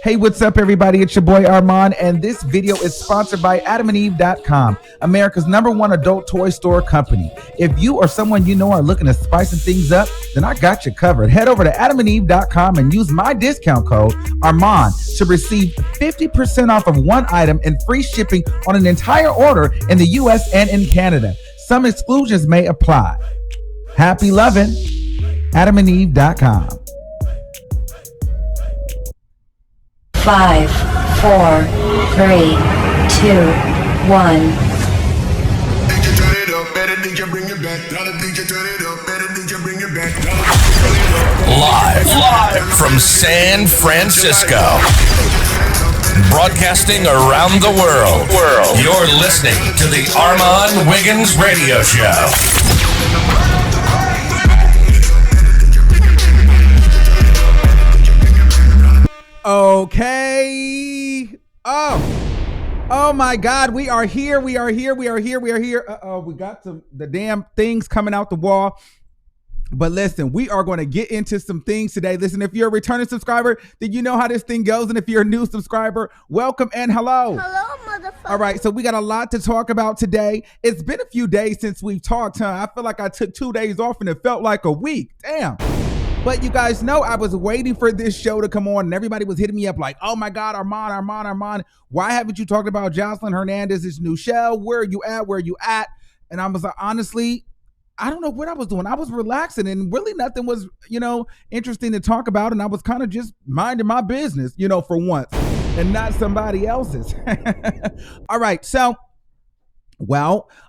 Hey, what's up, everybody? It's your boy Armon, and this video is sponsored by AdamandEve.com, America's #1 adult toy store company. If you or someone you know are looking to spice things up, then I got you covered. Head over to AdamandEve.com and use my discount code Armon to receive 50% off of one item and free shipping on an entire order in the US and in Canada. Some exclusions may apply. Happy loving. AdamandEve.com. 5, 4, 3, 2, 1. Live from San Francisco, broadcasting around the world. You're listening to the Armon Wiggins Radio Show. Okay. Oh my God. We are here. We got the damn things coming out the wall. But listen, we are going to get into some things today. Listen, if you're a returning subscriber, then you know how this thing goes. And if you're a new subscriber, welcome and hello. Hello, motherfucker. All right, so we got a lot to talk about today. It's been a few days since we've talked, huh? I feel like I took 2 days off and it felt like a week. Damn. But you guys know I was waiting for this show to come on and everybody was hitting me up like, oh my God, Armon. Why haven't you talked about Joseline Hernandez's new show? Where are you at? And I was like, honestly, I don't know what I was doing. I was relaxing and really nothing was, interesting to talk about. And I was kind of just minding my business, for once and not somebody else's. All right. So,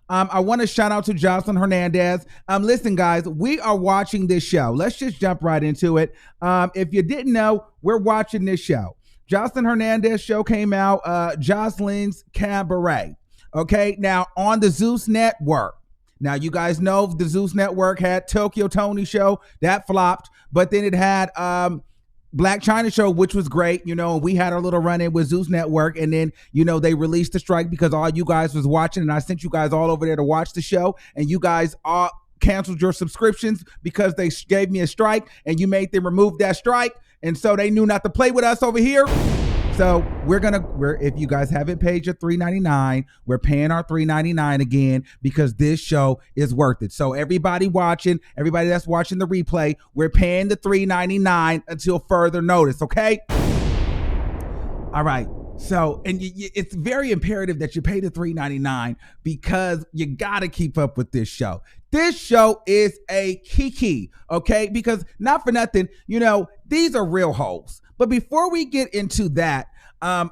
I want to shout out to Joseline Hernandez. Listen, guys, we are watching this show. Let's just jump right into it. If you didn't know, we're watching this show. Joseline Hernandez show came out, JOSELINE'S Cabaret. Okay, now on the Zeus Network. Now, you guys know the Zeus Network had Tokyo Tony show. That flopped. But then it had Black China show, which was great. We had our little run-in with Zeus Network. And then, they released the strike because all you guys was watching. And I sent you guys all over there to watch the show. And you guys all canceled your subscriptions because they gave me a strike. And you made them remove that strike. And so they knew not to play with us over here. So if you guys haven't paid your $3.99, we're paying our $3.99 again because this show is worth it. So everybody that's watching the replay, we're paying the $3.99 until further notice, okay? All right. So, and it's very imperative that you pay the $3.99 because you got to keep up with this show. This show is a kiki, okay? Because not for nothing, these are real hoes. But before we get into that,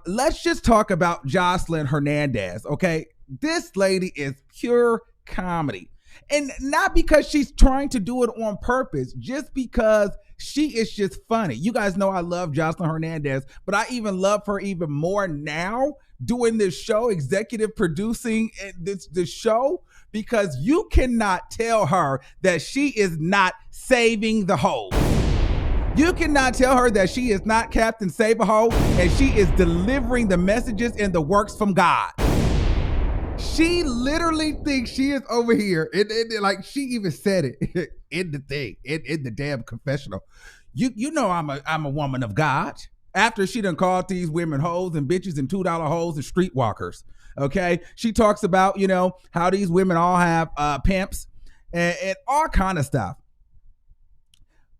let's just talk about Joseline Hernandez, okay? This lady is pure comedy. And not because she's trying to do it on purpose, just because she is just funny. You guys know I love Joseline Hernandez, but I even love her even more now doing this show, executive producing this show, because you cannot tell her that she is not saving the whole. You cannot tell her that she is not Captain Save-A-Ho and she is delivering the messages and the works from God. She literally thinks she is over here. Like she even said it in the thing, in the damn confessional. You know I'm a woman of God. After she done called these women hoes and bitches and $2 hoes and streetwalkers. Okay. She talks about, how these women all have pimps and all kind of stuff.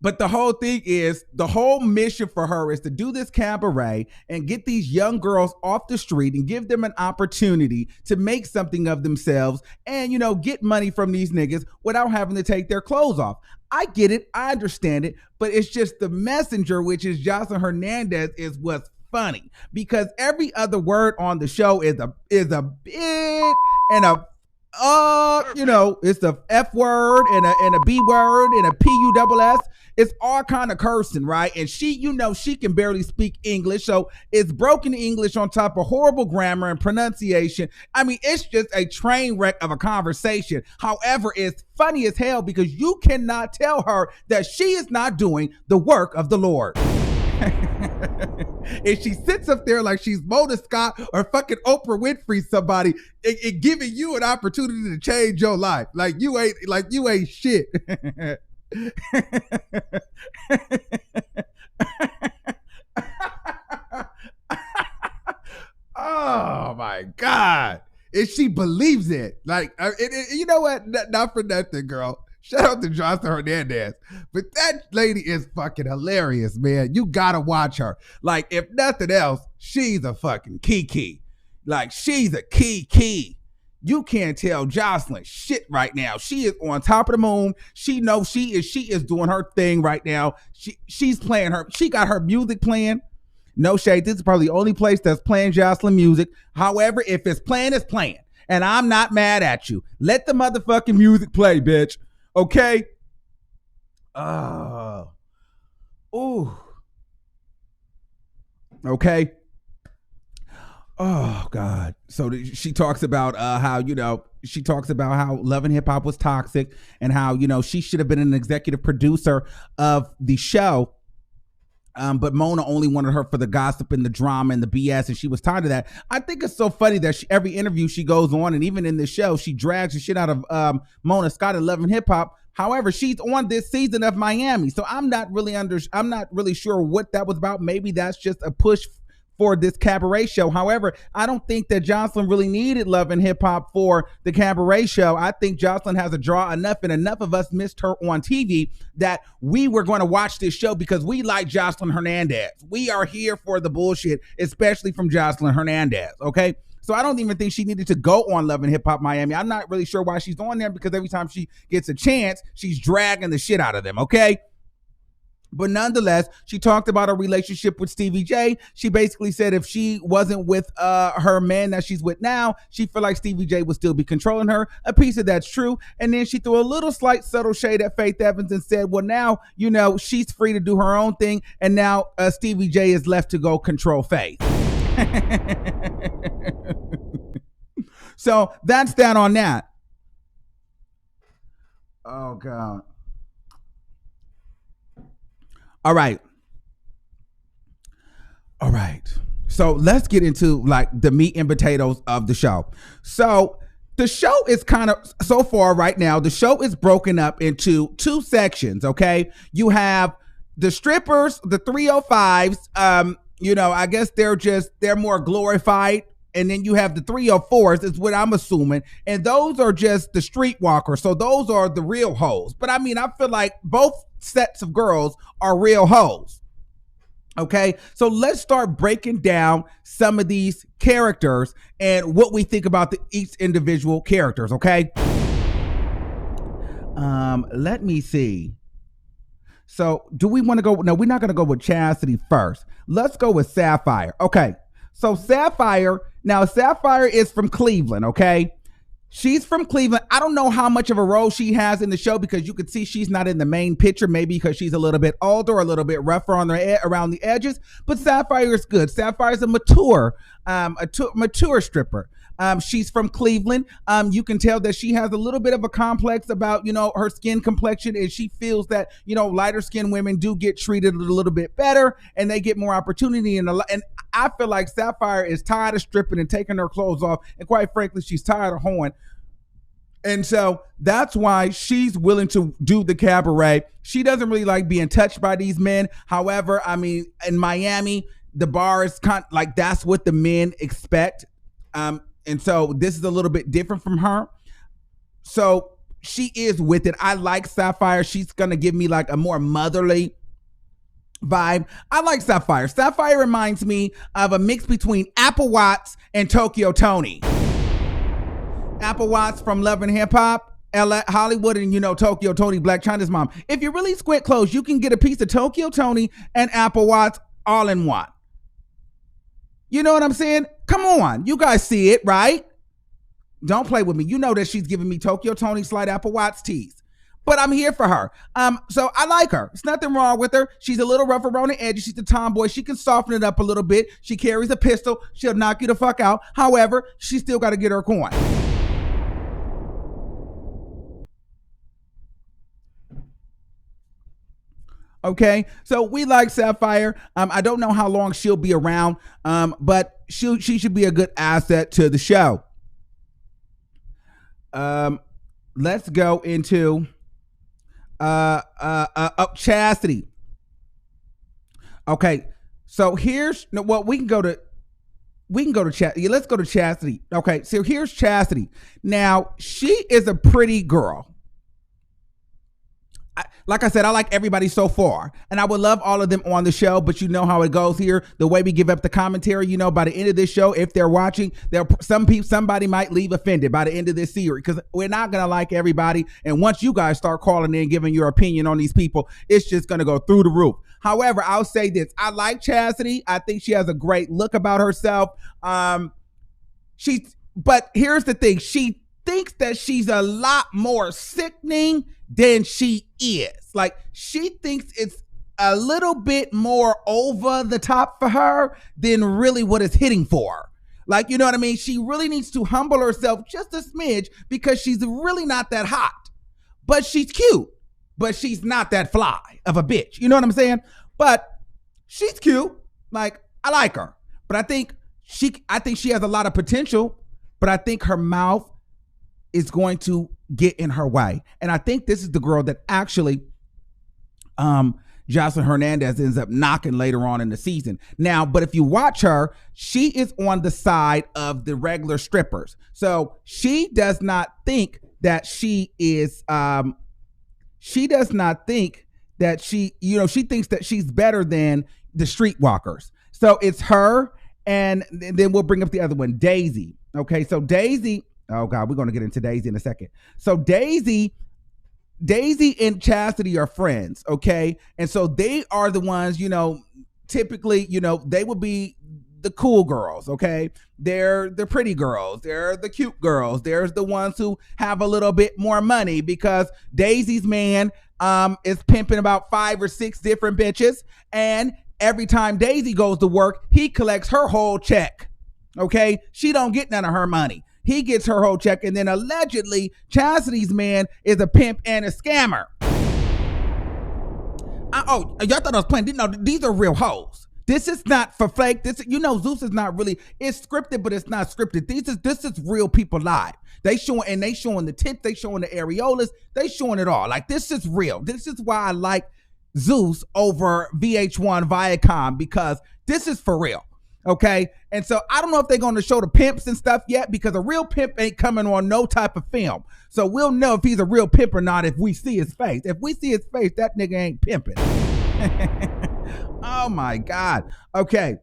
But the whole thing is, the whole mission for her is to do this cabaret and get these young girls off the street and give them an opportunity to make something of themselves and, get money from these niggas without having to take their clothes off. I get it. I understand it. But it's just the messenger, which is Joseline Hernandez, is what's funny. Because every other word on the show is a bit and a it's the F word and a B word and a PUSS. It's all kind of cursing, right? And she can barely speak English. So it's broken English on top of horrible grammar and pronunciation. I mean, it's just a train wreck of a conversation. However, it's funny as hell because you cannot tell her that she is not doing the work of the Lord. And she sits up there like she's Mona Scott or fucking Oprah Winfrey, somebody, and giving you an opportunity to change your life. Like you ain't shit. my God. And she believes it. Like, you know what? Not for nothing, girl. Shout out to Jocelyn Hernandez. But that lady is fucking hilarious, man. You gotta watch her. Like, if nothing else, she's a fucking kiki. Like, she's a kiki. You can't tell Jocelyn shit right now. She is on top of the moon. She knows she is doing her thing right now. She's playing she got her music playing. No shade. This is probably the only place that's playing Jocelyn music. However, if it's playing, it's playing. And I'm not mad at you. Let the motherfucking music play, bitch. Okay? Ooh. Okay? Oh, God. So she talks about how, she talks about how Love and Hip Hop was toxic and how, she should have been an executive producer of the show. But Mona only wanted her for the gossip and the drama and the BS, and she was tired of that. I think it's so funny that every interview she goes on, and even in this show, she drags the shit out of Mona Scott and Love and Hip Hop. However, she's on this season of Miami, so I'm not really sure what that was about. Maybe that's just a push for this cabaret show. However, I don't think that Jocelyn really needed Love and Hip Hop for the cabaret show. I think Jocelyn has a draw enough, and enough of us missed her on TV that we were going to watch this show because we like Jocelyn Hernandez. We are here for the bullshit, especially from Jocelyn Hernandez, okay? So I don't even think she needed to go on Love and Hip Hop Miami. I'm not really sure why she's on there because every time she gets a chance, she's dragging the shit out of them, okay? But nonetheless, she talked about her relationship with Stevie J. She basically said if she wasn't with her man that she's with now, she felt like Stevie J would still be controlling her. A piece of that's true. And then she threw a little slight subtle shade at Faith Evans and said, well, now, she's free to do her own thing. And now Stevie J is left to go control Faith. So that's that on that. Oh, God. All right. So let's get into like the meat and potatoes of the show. So the show is kind of, so far right now, the show is broken up into two sections, okay? You have the strippers, the 305s, I guess they're more glorified. And then you have the 304s is what I'm assuming. And those are just the streetwalkers. So those are the real hoes. But I mean, I feel like both sets of girls are real hoes. Okay, so let's start breaking down some of these characters and what we think about each individual characters, okay? Let me see. So do we want to go? No, we're not going to go with Chastity first. Let's go with Sapphire. Okay, so Sapphire is from Cleveland, okay? She's from Cleveland. I don't know how much of a role she has in the show because you could see she's not in the main picture, maybe because she's a little bit older, a little bit rougher on around the edges. But Sapphire is good. Sapphire is a mature stripper. She's from Cleveland. You can tell that she has a little bit of a complex about, her skin complexion, and she feels that, lighter skinned women do get treated a little bit better and they get more opportunity. And I feel like Sapphire is tired of stripping and taking her clothes off. And quite frankly, she's tired of hoeing. And so that's why she's willing to do the cabaret. She doesn't really like being touched by these men. However, I mean, in Miami, the bar is kind of like that's what the men expect. And so this is a little bit different from her. So she is with it. I like Sapphire. She's going to give me like a more motherly vibe. I like Sapphire. Sapphire reminds me of a mix between Apple Watts and Tokyo Tony. Apple Watts from Love and Hip Hop, Hollywood, and Tokyo Tony, Black China's mom. If you really squint close, you can get a piece of Tokyo Tony and Apple Watts all in one. You know what I'm saying? Come on, you guys see it, right? Don't play with me. You know that she's giving me Tokyo Tony Slide Apple Watts teas. But I'm here for her. So I like her. There's nothing wrong with her. She's a little rough around the edges. She's a tomboy. She can soften it up a little bit. She carries a pistol. She'll knock you the fuck out. However, she still got to get her coin. Okay, so we like Sapphire. I don't know how long she'll be around, but she should be a good asset to the show. Let's go into Chastity. Okay, so here's what we can go to. we can go to Chastity. Let's go to Chastity. Okay, so here's Chastity. Now, she is a pretty girl. Like I said, I like everybody so far, and I would love all of them on the show, but you know how it goes here. The way we give up the commentary, you know, by the end of this show, if they're watching, somebody might leave offended by the end of this series, because we're not going to like everybody. And once you guys start calling in, giving your opinion on these people, it's just going to go through the roof. However, I'll say this. I like Chastity. I think she has a great look about herself. But here's the thing. She thinks that she's a lot more sickening than she is. Like, she thinks it's a little bit more over the top for her than really what it's hitting for her. Like, you know what I mean? She really needs to humble herself just a smidge, because she's really not that hot. But she's cute. But she's not that fly of a bitch. You know what I'm saying? But she's cute. Like, I like her. But I think she has a lot of potential, but I think her mouth is going to get in her way. And I think this is the girl that actually Jocelyn Hernandez ends up knocking later on in the season. Now, but if you watch her, she is on the side of the regular strippers. So she does not think that she is, she does not think that she thinks that she's better than the streetwalkers. So it's her, and then we'll bring up the other one, Daisy. Okay, so Daisy, oh God, we're going to get into Daisy in a second. So Daisy and Chastity are friends, okay? And so they are the ones, typically, they would be the cool girls, okay? They're the pretty girls. They're the cute girls. There's the ones who have a little bit more money, because Daisy's man is pimping about 5 or 6 different bitches, and every time Daisy goes to work, he collects her whole check, okay? She don't get none of her money. He gets her whole check, and then allegedly Chastity's man is a pimp and a scammer. Y'all thought I was playing? No, these are real hoes. This is not for fake. Zeus is not really. It's scripted, but it's not scripted. This is real people live. They showing the tits. They showing the areolas. They showing it all. Like, this is real. This is why I like Zeus over VH1 Viacom, because this is for real. Okay, and so I don't know if they're going to show the pimps and stuff yet, because a real pimp ain't coming on no type of film. So we'll know if he's a real pimp or not if we see his face. If we see his face, that nigga ain't pimping. Oh my God. Okay.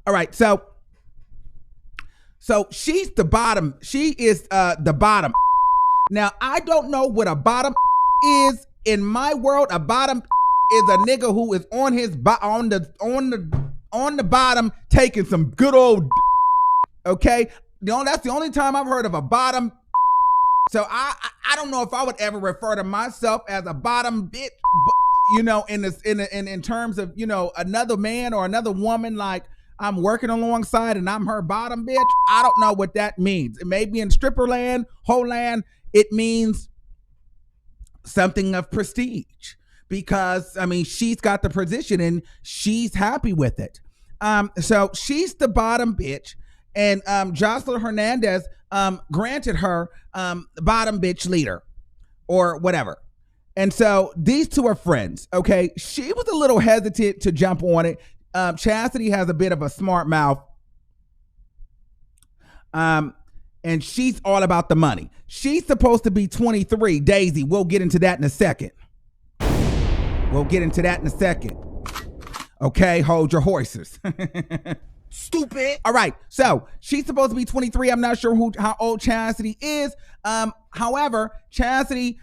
All right. So she's the bottom. She is the bottom. Now, I don't know what a bottom is. In my world, a bottom is a nigga who is on the bottom taking some good old, okay? That's the only time I've heard of a bottom. So I don't know if I would ever refer to myself as a bottom bitch, in terms of, another man or another woman, like I'm working alongside and I'm her bottom bitch. I don't know what that means. It may be in stripper land, whole land. It means something of prestige, because she's got the position and she's happy with it. So she's the bottom bitch, and Jocelyn Hernandez granted her bottom bitch leader or whatever. And so these two are friends, okay? She was a little hesitant to jump on it. Chastity has a bit of a smart mouth. And she's all about the money. She's supposed to be 23, Daisy. We'll get into that in a second. Okay, hold your horses. Stupid. All right, so she's supposed to be 23. I'm not sure how old Chastity is. However, Chastity,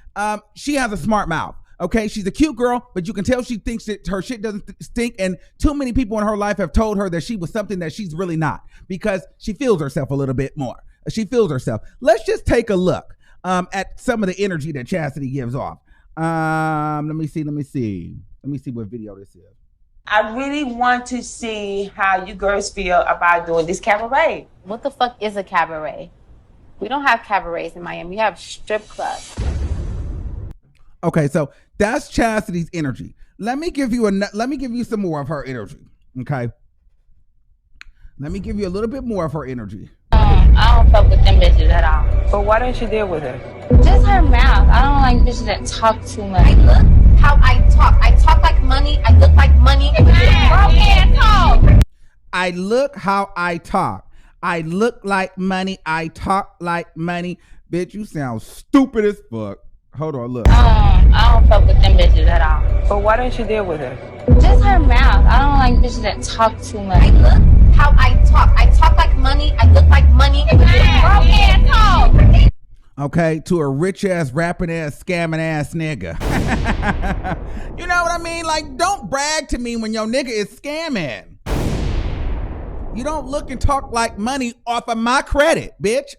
she has a smart mouth. Okay, she's a cute girl, but you can tell she thinks that her shit doesn't stink, and too many people in her life have told her that she was something that she's really not, because she feels herself a little bit more. She feels herself. Let's just take a look at some of the energy that Chastity gives off. Let me see what video this is. I really want to see how you girls feel about doing this cabaret. What the fuck is a cabaret? We don't have cabarets in Miami. We have strip clubs. Okay, so that's Chastity's energy. Let me give you some more of her energy. Okay. Let me give you a little bit more of her energy. I don't fuck with them bitches at all. But why don't you deal with her? Just her mouth. I don't like bitches that talk too much. I look how I talk. I talk like money. I look like money. Girl can't talk. I look how I talk. I look like money. I talk like money. Bitch, you sound stupid as fuck. Hold on, look. I don't fuck with them bitches at all. But why don't you deal with her? Just her mouth. I don't like bitches that talk too much. I look how I talk. I talk like money. I look like money. Girl can't talk. Okay, to a rich ass, rapping ass, scamming ass nigga. You know what I mean? Like, don't brag to me when your nigga is scamming. You don't look and talk like money off of my credit, bitch.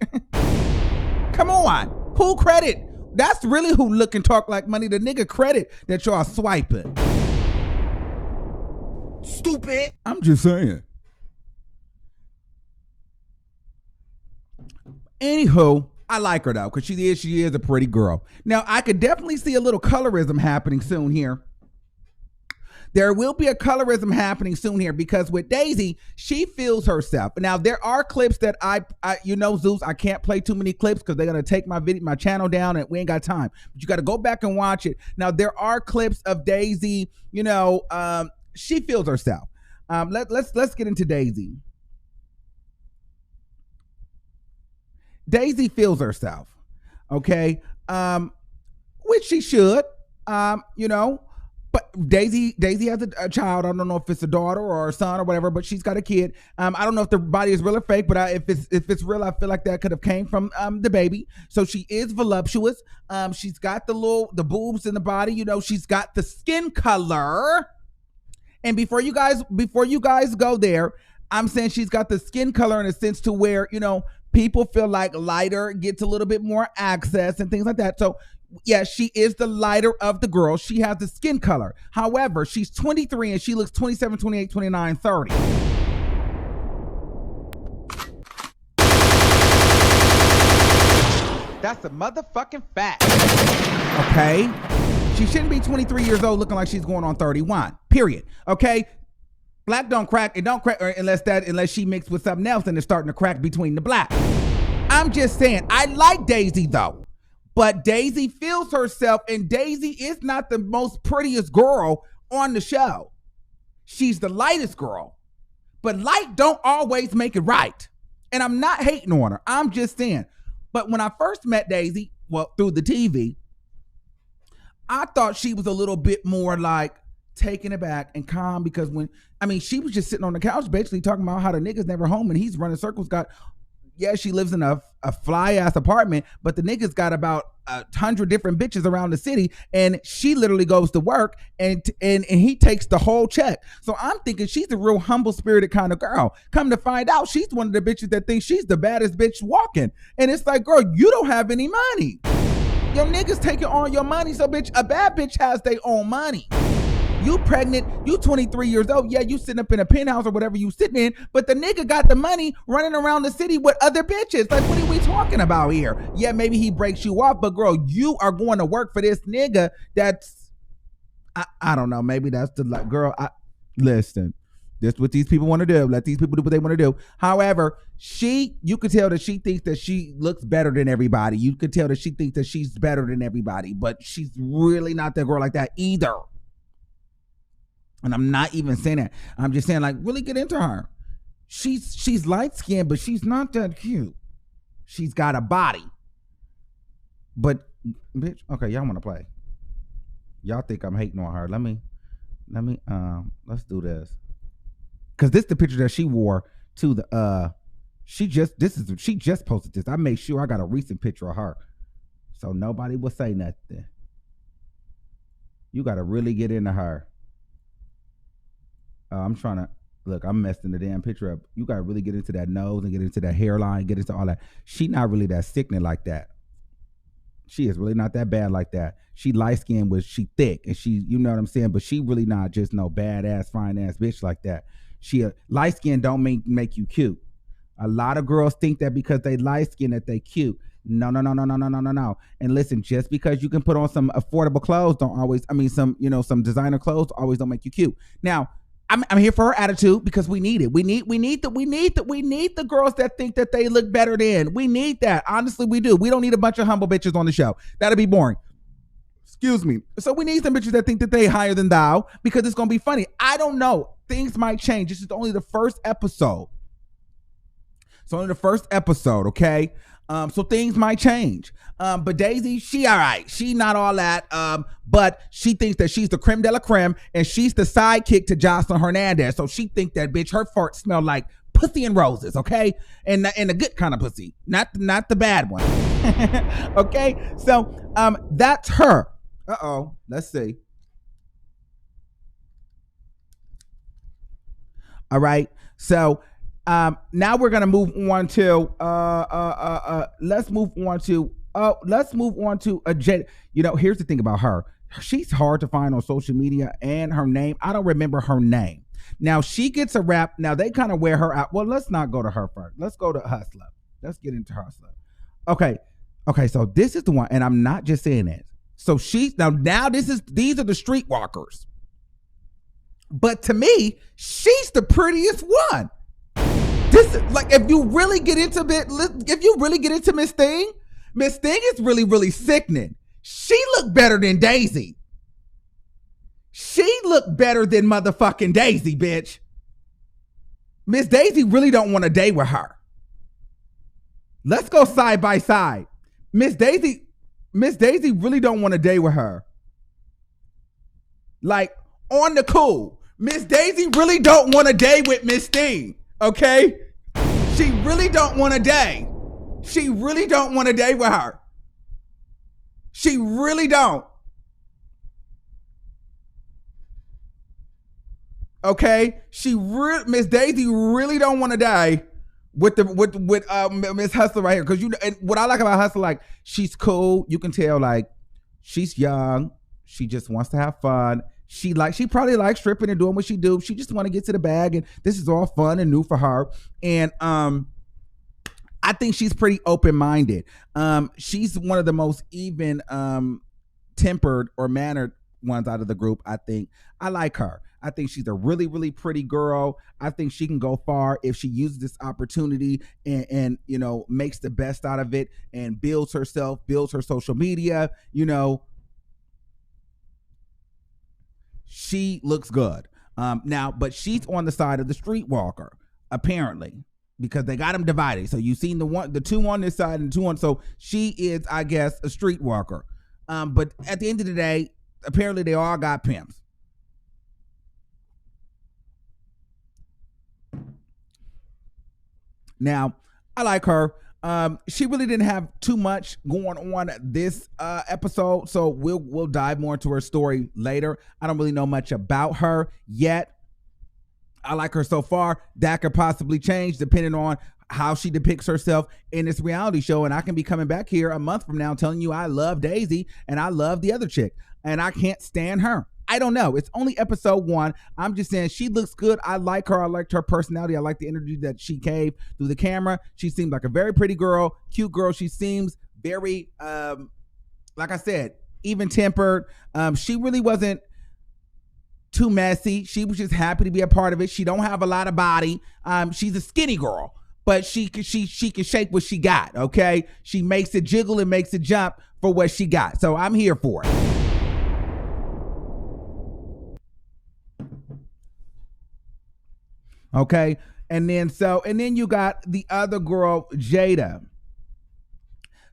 Come on. Who credit? That's really who look and talk like money. The nigga credit that y'all swiping. Stupid. I'm just saying. Anywho, I like her though, because she is a pretty girl. Now, I could definitely see a little colorism happening soon here. There will be a colorism happening soon here because with Daisy, she feels herself. Now, there are clips that I you know, Zeus, I can't play too many clips because they're going to take my channel down and we ain't got time. But you got to go back and watch it. Now, there are clips of Daisy, you know, she feels herself. Let's get into Daisy. Daisy feels herself, okay? Which she should, you know. But Daisy has a child. I don't know if it's a daughter or a son or whatever, but she's got a kid. I don't know if the body is real or fake, but if it's real, I feel like that could have came from the baby. So she is voluptuous. She's got the boobs in the body. You know, she's got the skin color. And before you guys go there, I'm saying she's got the skin color in a sense to where, you know, people feel like lighter gets a little bit more access and things like that. So yeah, she is the lighter of the girls. She has the skin color. However, she's 23 and she looks 27, 28, 29, 30. That's a motherfucking fact. Okay? She shouldn't be 23 years old looking like she's going on 31. Period. Okay? Black don't crack. It don't crack unless she mixed with something else and it's starting to crack between the black. I'm just saying, I like Daisy though. But Daisy feels herself, and Daisy is not the most prettiest girl on the show. She's the lightest girl. But light don't always make it right. And I'm not hating on her. I'm just saying. But when I first met Daisy, well, through the TV, I thought she was a little bit more like taken aback and calm because she was just sitting on the couch basically talking about how the nigga's never home and he's running circles, she lives in a fly ass apartment, but the nigga's got about 100 different bitches around the city, and she literally goes to work and he takes the whole check. So I'm thinking she's a real humble spirited kind of girl. Come to find out, she's one of the bitches that thinks she's the baddest bitch walking. And it's like, girl, you don't have any money. Your niggas taking all your money. So bitch, a bad bitch has their own money. You pregnant, you 23 years old. Yeah, you sitting up in a penthouse or whatever you sitting in, but the nigga got the money running around the city with other bitches. Like, what are we talking about here? Yeah, maybe he breaks you off, but girl, you are going to work for this nigga that's, I don't know, maybe that's the, girl, listen, this is what these people want to do. Let these people do what they want to do. However, you could tell that she thinks that she looks better than everybody. You could tell that she thinks that she's better than everybody, but she's really not that girl like that either. And I'm not even saying that. I'm just saying, like, really get into her. She's light-skinned, but she's not that cute. She's got a body. But, bitch, okay, y'all want to play. Y'all think I'm hating on her. Let me, let's do this. Because this is the picture that she wore to the, she just posted this. I made sure I got a recent picture of her. So nobody will say nothing. You got to really get into her. I'm trying to look. I'm messing the damn picture up. You gotta really get into that nose and get into that hairline, get into all that. She not really that sickening like that. She is really not that bad like that. She light skinned, but she thick, and she, you know what I'm saying. But she really not just no badass, fine ass bitch like that. She light skin don't make you cute. A lot of girls think that because they light skin that they cute. No. And listen, just because you can put on some affordable clothes don't always, some designer clothes always don't make you cute. Now, I'm here for her attitude because we need it. We need the girls that think that they look better than. We need that. Honestly, we do. We don't need a bunch of humble bitches on the show. That'd be boring. Excuse me. So we need some bitches that think that they higher than thou because it's gonna be funny. I don't know. Things might change. This is only the first episode. It's only the first episode, okay? So things might change. But Daisy, she all right. She not all that. But she thinks that she's the creme de la creme and she's the sidekick to Jocelyn Hernandez. So she think that bitch, her fart smell like pussy and roses, okay? And the good kind of pussy, not the bad one. Okay? So that's her. Uh-oh. Let's see. All right. So now we're gonna move on to let's move on to a Jada. You know, here's the thing about her. She's hard to find on social media, and her name, I don't remember her name. Now she gets a rap. Now they kind of wear her out. Well, let's not go to her first. Let's go to Hustler. Let's get into Hustler. Okay. So this is the one, and I'm not just saying this. So these are the streetwalkers. But to me, she's the prettiest one. This is like, if you really get into Miss Thing is really, really sickening. She looked better than Daisy. She looked better than motherfucking Daisy, bitch. Miss Daisy really don't want to date with her. Let's go side by side. Miss Daisy really don't want to date with her. Like, on the cool. Miss Daisy really don't want to date with Miss Thing. Okay? She really don't want to date. She really don't want to date with her. She really don't. Okay? Miss Daisy really don't want to die with Miss Hustler right here. Because what I like about Hustler, like, she's cool. You can tell, like, she's young. She just wants to have fun. She probably likes stripping and doing what she do. She just want to get to the bag, and this is all fun and new for her. And I think she's pretty open-minded. She's one of the most even tempered or mannered ones out of the group, I think. I like her. I think she's a really, really pretty girl. I think she can go far if she uses this opportunity and you know, makes the best out of it and builds herself, builds her social media, you know. She looks good. Now, but she's on the side of the streetwalker, apparently, because they got them divided. So you've seen the two on this side and two on. So she is, I guess, a streetwalker. But at the end of the day, apparently they all got pimps. Now, I like her. She really didn't have too much going on this episode, so we'll dive more into her story later. I don't really know much about her yet. I like her so far. That could possibly change depending on how she depicts herself in this reality show, and I can be coming back here a month from now telling you I love Daisy and I love the other chick and I can't stand her. I don't know. It's only episode 1. I'm just saying she looks good. I like her. I liked her personality. I like the energy that she gave through the camera. She seemed like a very pretty girl, cute girl. She seems very, like I said, even-tempered. She really wasn't too messy. She was just happy to be a part of it. She don't have a lot of body. She's a skinny girl, but she can shake what she got, okay? She makes it jiggle and makes it jump for what she got. So I'm here for it. Okay, and then you got the other girl, Jada.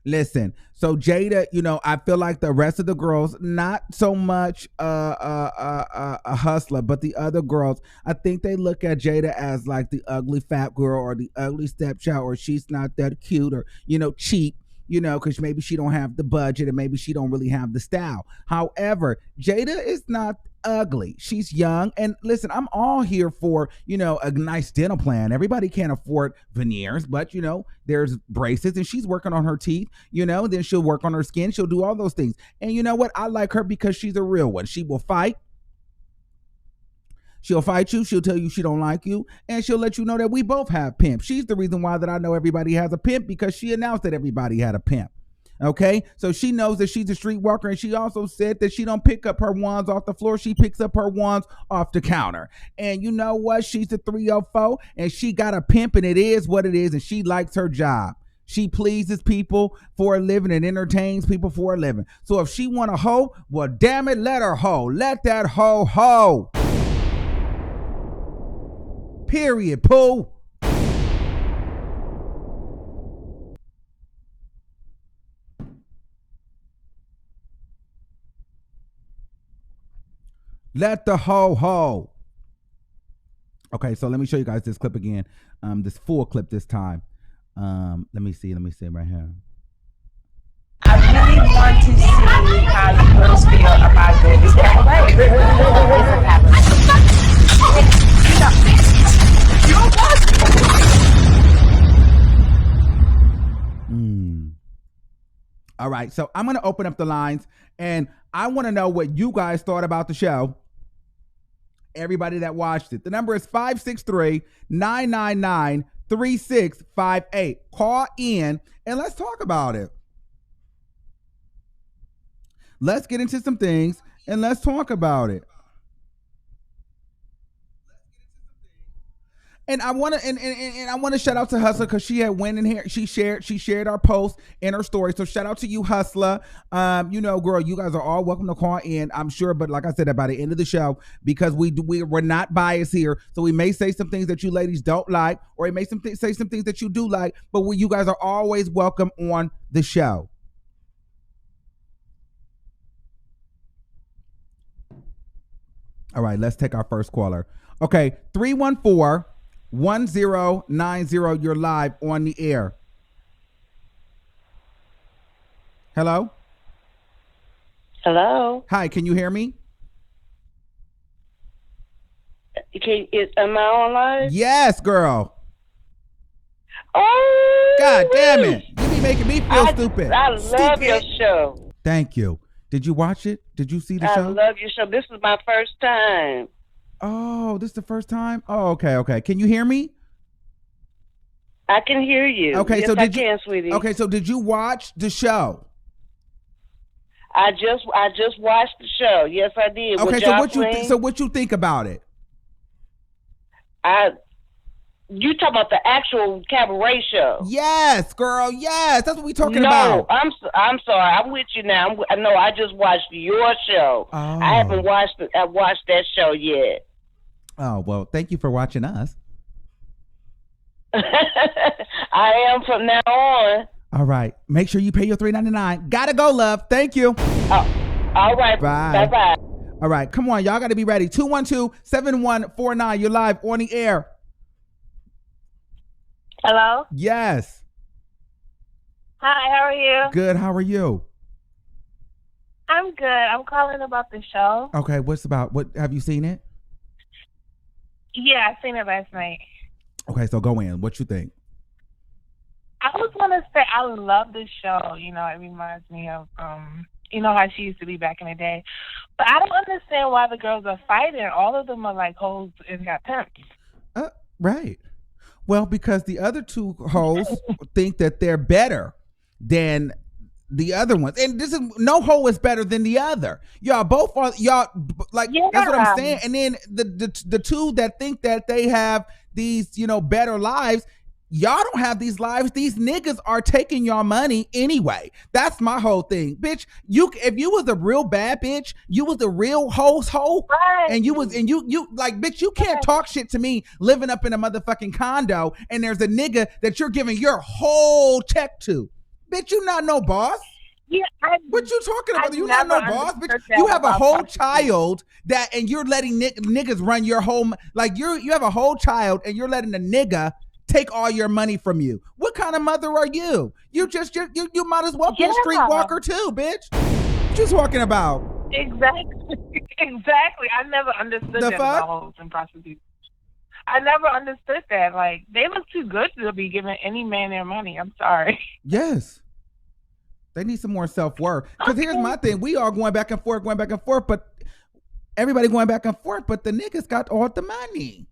Listen, so Jada, you know, I feel like the rest of the girls, not so much a hustler, but the other girls, I think they look at Jada as like the ugly fat girl or the ugly stepchild, or she's not that cute, or, you know, cheap, you know, because maybe she don't have the budget and maybe she don't really have the style. However, Jada is not ugly. She's young, and listen, I'm all here for, you know, a nice dental plan. Everybody can't afford veneers, but, you know, there's braces, and she's working on her teeth, you know, then she'll work on her skin. She'll do all those things. And you know what? I like her because she's a real one. She will fight. She'll fight you. She'll tell you she don't like you, and she'll let you know that we both have pimps. She's the reason why that I know everybody has a pimp, because she announced that everybody had a pimp. Okay, so she knows that she's a streetwalker, and she also said that she don't pick up her wands off the floor. She picks up her wands off the counter. And you know what? She's a 304, and she got a pimp, and it is what it is, and she likes her job. She pleases people for a living and entertains people for a living. So if she want a hoe, well, damn it, let her hoe. Let that hoe hoe. Period, Pooh. Let the hoe hoe. Okay, so let me show you guys this clip again. This full clip this time. Let me see right here. I really want to see how you girls feel about doing this cabaret. All right, so I'm going to open up the lines, and I want to know what you guys thought about the show. Everybody that watched it. The number is 563-999-3658. Call in and let's talk about it. Let's get into some things and let's talk about it. And I want to and I want to shout out to Hustler because she had went in here. She shared our post in her story. So shout out to you, Hustler. You know, girl, you guys are all welcome to call in, I'm sure. But like I said, by the end of the show, because we're not biased here, so we may say some things that you ladies don't like, or we may say some things that you do like. But you guys are always welcome on the show. All right, let's take our first caller. Okay, 314-1090. You're live on the air. Hello? Hello? Hi, can you hear me? Am I online? Yes, girl. Oh! God damn it. You be making me feel stupid. I love your show. Thank you. Did you watch it? Did you see the show? I love your show. This is my first time. Oh, this is the first time? Oh, okay. Can you hear me? I can hear you. Okay, yes, so I can, sweetie. Okay, so did you watch the show? I just watched the show. Yes, I did. Okay, so what you think about it? You talking about the actual cabaret show? Yes, girl. Yes, that's what we talking about. No, I'm sorry. I'm with you now. I just watched your show. Oh. I haven't watched that show yet. Oh, well, thank you for watching us. I am from now on. All right. Make sure you pay your $3.99. Gotta go, love. Thank you. Oh, all right. Bye. Bye-bye. All right. Come on. Y'all got to be ready. 212-7149. You're live on the air. Hello? Yes. Hi, how are you? Good. How are you? I'm good. I'm calling about the show. Okay. What's about? What have you seen it? Yeah, I seen it last night. Okay. So go in. What you think? I was gonna say I love this show. You know, it reminds me of you know how she used to be back in the day. But I don't understand why the girls are fighting. All of them are like hoes and got pimps. Right. Well, because the other two hoes think that they're better than the other ones, and this is no hoe is better than the other. Y'all both are like that's what I'm saying. And then the two that think that they have these better lives. Y'all don't have these lives. These niggas are taking y'all money anyway. That's my whole thing, bitch. If you was a real bad bitch, you was a real hoe, right. and you like, bitch, you can't talk shit to me living up in a motherfucking condo, and there's a nigga that you're giving your whole check to, bitch. You not no boss. Yeah, what you talking about? You not no boss, bitch. You have a whole child and you're letting niggas run your home. Like you have a whole child and you're letting a nigga take all your money from you. What kind of mother are you? You might as well be a streetwalker too, bitch. What you talking about? Exactly. I never understood that about hoes and prostitutes. I never understood that. Like, they look too good to be giving any man their money. I'm sorry. Yes. They need some more self-worth. Because here's my thing. We are going back and forth, but everybody going back and forth, but the niggas got all the money.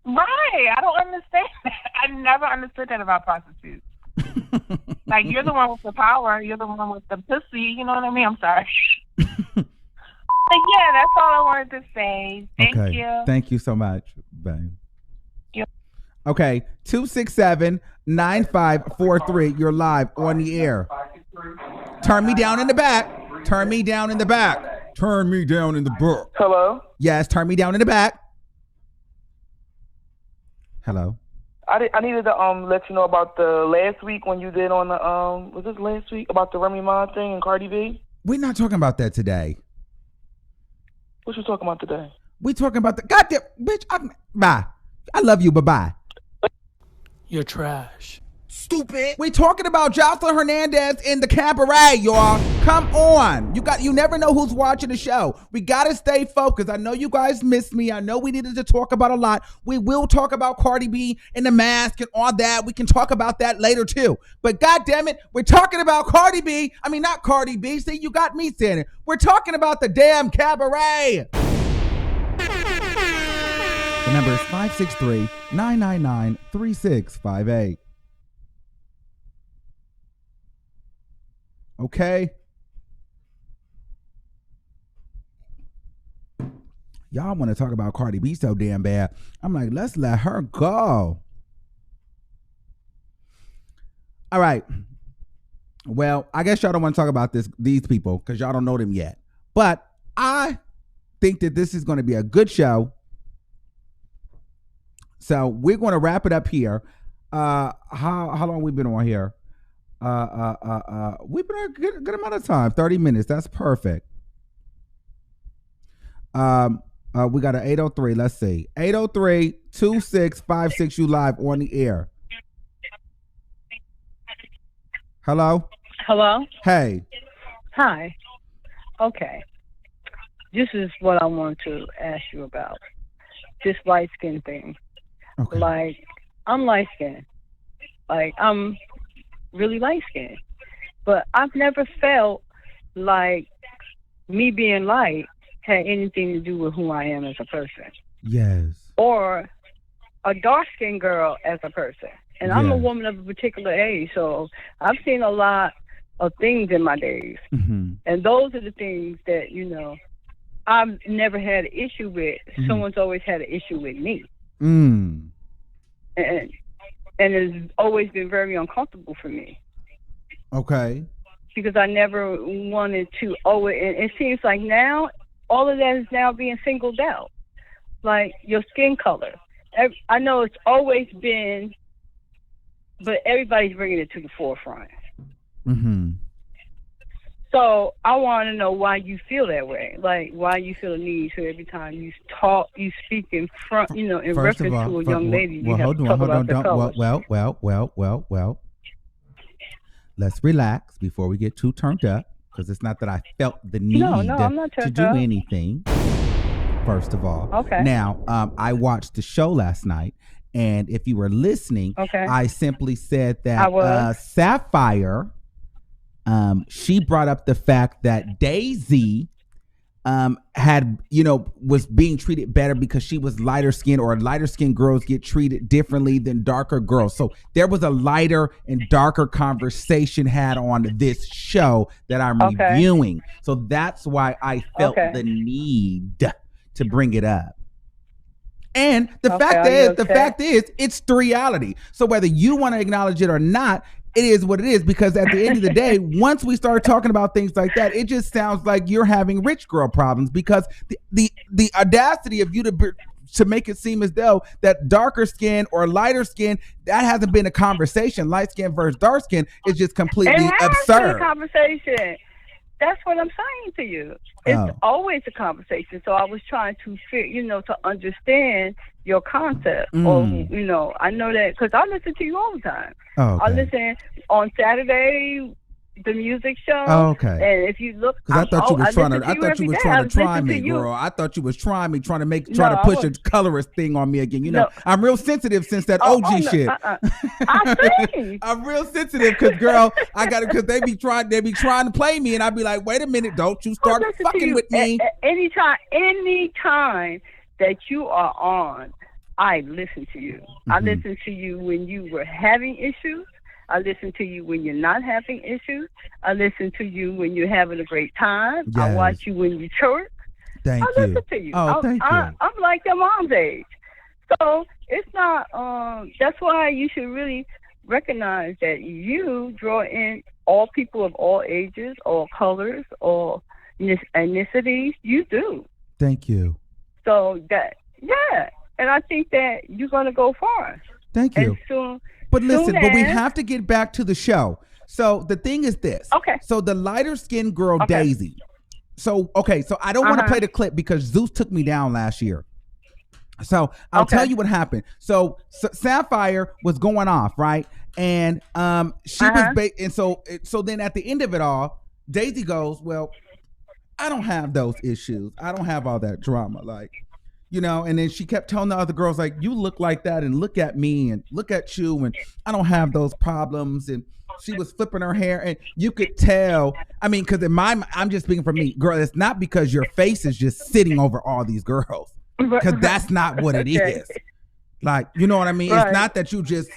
Right. I don't understand that. I never understood that about prostitutes. Like, you're the one with the power. You're the one with the pussy. You know what I mean? I'm sorry. But yeah, that's all I wanted to say. Thank you. Thank you so much, babe. Yep. Okay, 267-9543. You're live on the air. Turn me down in the back. Turn me down in the back. Turn me down in the back. Hello? Yes, turn me down in the back. Hello. I needed to let you know about the last week when you did on the was this last week about the Remy Ma thing and Cardi B? We're not talking about that today. What you talking about today? We talking about the goddamn bitch. Bye. I love you. Bye. You're trash. Stupid. We talking about Jocelyn Hernandez in the cabaret, y'all. Come on. You never know who's watching the show. We gotta stay focused. I know you guys missed me. I know we needed to talk about a lot. We will talk about Cardi B and the mask and all that. We can talk about that later too. But goddamn it, we're talking about Cardi B. I mean, not Cardi B. See, you got me saying it. We're talking about the damn cabaret. The number is 563-999-3658. Okay. Y'all want to talk about Cardi B so damn bad. I'm like, let's let her go. All right. Well, I guess y'all don't want to talk about these people because y'all don't know them yet. But I think that this is going to be a good show. So we're going to wrap it up here. How long we been on here? We've been a good amount of time, 30 minutes. That's perfect. We got an 803. Let's see. 803-2656. You live on the air. Hello? Hello? Hey. Hi. Okay. This is what I want to ask you about. This light skin thing. Okay. Like, I'm light skinned. Like, I'm really light skinned. But I've never felt like me being light had anything to do with who I am as a person. Yes. Or a dark skinned girl as a person. And I'm a woman of a particular age, so I've seen a lot of things in my days. Mm-hmm. And those are the things that, you know, I've never had an issue with. Mm-hmm. Someone's always had an issue with me. Mm. And it's always been very uncomfortable for me. Okay. Because I never wanted to and it seems like now, all of that is now being singled out. Like your skin color. I know it's always been, but everybody's bringing it to the forefront. Mm-hmm. So I want to know why you feel that way. Like why you feel the need to every time you talk, you speak in front, you know, in First reference of all, to a young lady. Well, hold on. Well. Let's relax before we get too turned up, because it's not that I felt the need I'm not to do anything. First of all, okay. Now, I watched the show last night, and if you were listening, okay. I simply said that Sapphire, she brought up the fact that Daisy was being treated better because she was lighter skinned, or lighter skinned girls get treated differently than darker girls. So there was a lighter and darker conversation had on this show that I'm reviewing. So that's why I felt the need to bring it up. And the fact is, it's the reality. So whether you want to acknowledge it or not, it is what it is, because at the end of the day, once we start talking about things like that, it just sounds like you're having rich girl problems, because the audacity of you to make it seem as though that darker skin or lighter skin, that hasn't been a conversation. Light skin versus dark skin is just completely absurd. Been a conversation. That's what I'm saying to you. It's always a conversation. So I was trying to to understand your concept. Or, I know that because I listen to you all the time. Oh, okay. I listen on Saturday, the music show. Oh, okay. And if you look, because I thought you was trying to try me, girl. I thought you was trying me, trying to push a colorist thing on me again. I'm real sensitive since that OG shit. I see. I'm real sensitive because, girl, because they be trying to play me, and I'd be like, wait a minute, don't you start fucking with me. Anytime that you are on, I listen to you. Mm-hmm. I listen to you when you were having issues. I listen to you when you're not having issues. I listen to you when you're having a great time. Yes. I watch you when you chirp. Thank I you. listen to you. Oh, thank you. I'm like your mom's age. So it's not, that's why you should really recognize that you draw in all people of all ages, all colors, all ethnicities. You do. Thank you. So and I think that you're going to go far. Thank you. But listen, but we have to get back to the show. So the thing is this. Okay. So the lighter skinned girl, Daisy. So I don't want to play the clip because Zeus took me down last year. So I'll tell you what happened. So Sapphire was going off, right? And she was and so then at the end of it all, Daisy goes, well, I don't have those issues. I don't have all that drama, like, you know. And then she kept telling the other girls, like, you look like that, and look at me, and look at you, and I don't have those problems. And she was flipping her hair, and you could tell. I mean, because I'm just speaking for me, girl. It's not because your face is just sitting over all these girls, because that's not what it is. Like, you know what I mean? Right. It's not that you just,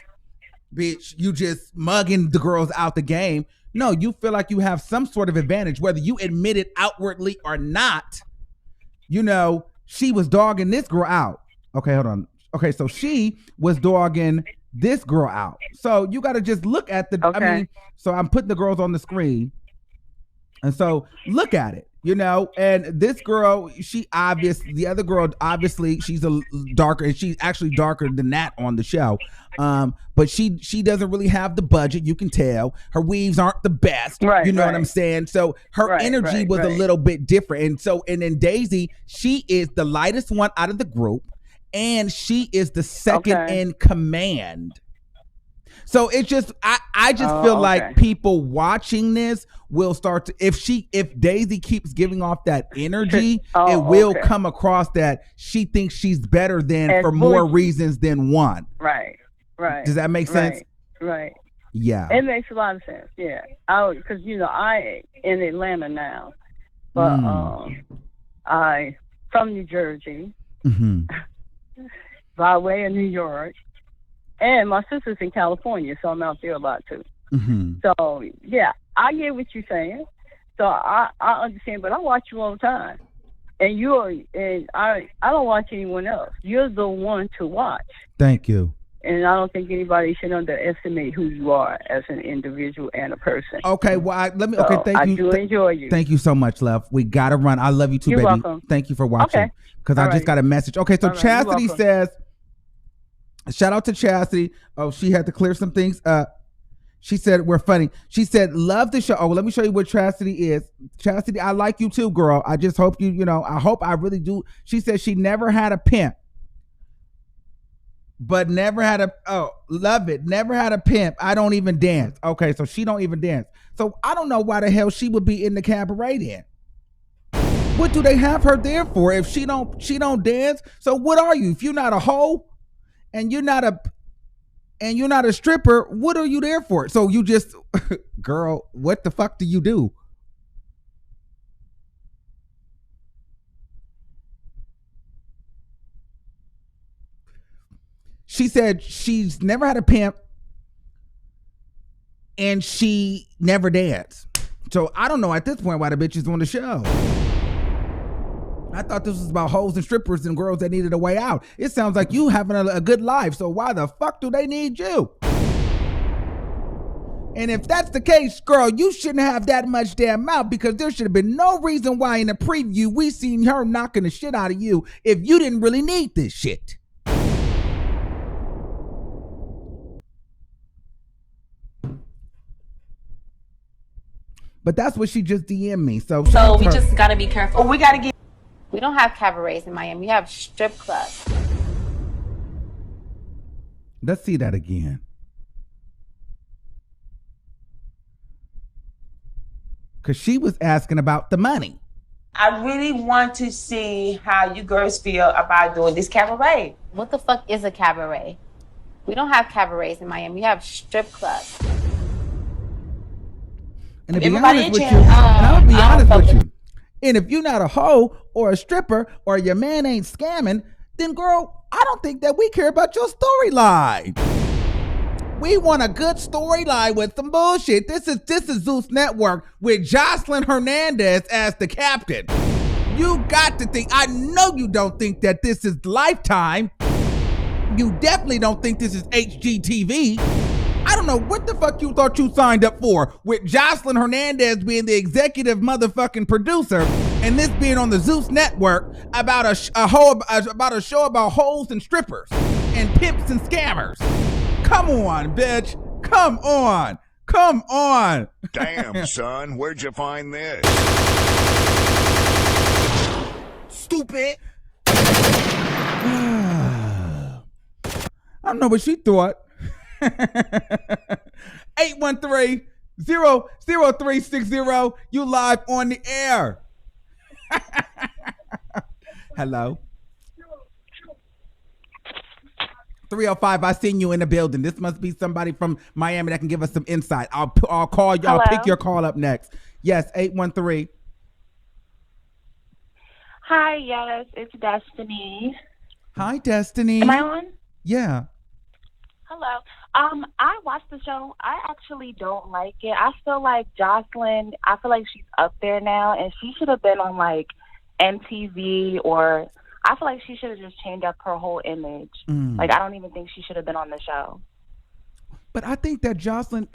bitch, you just mugging the girls out the game. No, you feel like you have some sort of advantage, whether you admit it outwardly or not. You know, she was dogging this girl out. Okay, hold on. Okay, so she was dogging this girl out. So you got to just look at the, I mean, so I'm putting the girls on the screen. And so look at it, you know, and this girl, the other girl, obviously she's a darker, and she's actually darker than that on the show. But she doesn't really have the budget. You can tell her weaves aren't the best. Right, you know what I'm saying? So her energy was a little bit different. And then Daisy, she is the lightest one out of the group, and she is the second in command. So it's just, I just feel like people watching this will start to, if Daisy keeps giving off that energy, it will come across that she thinks she's better than for more reasons than one. Right. Does that make sense? Right. Yeah. It makes a lot of sense. Yeah. Because, you know, I in Atlanta now, but I from New Jersey, by way of New York. And my sister's in California, so I'm out there a lot too. So yeah, I get what you're saying. So I understand, but I watch you all the time, and I don't watch anyone else. You're the one to watch. Thank you. And I don't think anybody should underestimate who you are as an individual and a person. Okay, well, thank you. I do enjoy you. Thank you so much, love. We gotta run. I love you too, baby. Welcome. Thank you for watching. Because I just got a message. Okay, so Chastity says, shout out to Chastity. Oh, she had to clear some things up. She said, we're funny. She said, love the show. Oh, let me show you what Chastity is. Chastity, I like you too, girl. I just hope I hope I really do. She said she never had a pimp, but never had love it. Never had a pimp. I don't even dance. Okay, so she don't even dance. So I don't know why the hell she would be in the cabaret then. What do they have her there for if she don't dance? So what are you? If you're not a hoe, and you're not a stripper, what are you there for? So you just, girl, what the fuck do you do? She said she's never had a pimp and she never danced. So I don't know at this point why the bitch is on the show. I thought this was about hoes and strippers and girls that needed a way out. It sounds like you having a good life, so why the fuck do they need you? And if that's the case, girl, you shouldn't have that much damn mouth, because there should have been no reason why in the preview we seen her knocking the shit out of you if you didn't really need this shit. But that's what she just DM'd me. So we just gotta be careful. We gotta get. We don't have cabarets in Miami. We have strip clubs. Let's see that again. Because she was asking about the money. I really want to see how you girls feel about doing this cabaret. What the fuck is a cabaret? We don't have cabarets in Miami. We have strip clubs. And to be honest with you, I'll be honest with you. And if you're not a hoe or a stripper or your man ain't scamming, then girl, I don't think that we care about your storyline. We want a good storyline with some bullshit. This is Zeus Network with Jocelyn Hernandez as the captain. You got to think, I know you don't think that this is Lifetime. You definitely don't think this is HGTV. I don't know what the fuck you thought you signed up for, with Jocelyn Hernandez being the executive motherfucking producer and this being on the Zeus Network about a show about hoes and strippers and pimps and scammers. Come on, bitch. Come on. Come on. Damn, son, where'd you find this? Stupid. I don't know what she thought. 813-00360. You live on the air. Hello. 305. I seen you in the building. This must be somebody from Miami that can give us some insight. I'll call you. I'll pick your call up next. Yes, 813. Hi, yes, it's Destiny. Hi, Destiny. Am I on? Yeah. Hello. I watched the show. I actually don't like it. I feel like Jocelyn, I feel like she's up there now, and she should have been on, like, MTV, or I feel like she should have just changed up her whole image. Like, I don't even think she should have been on the show. But I think that Jocelyn,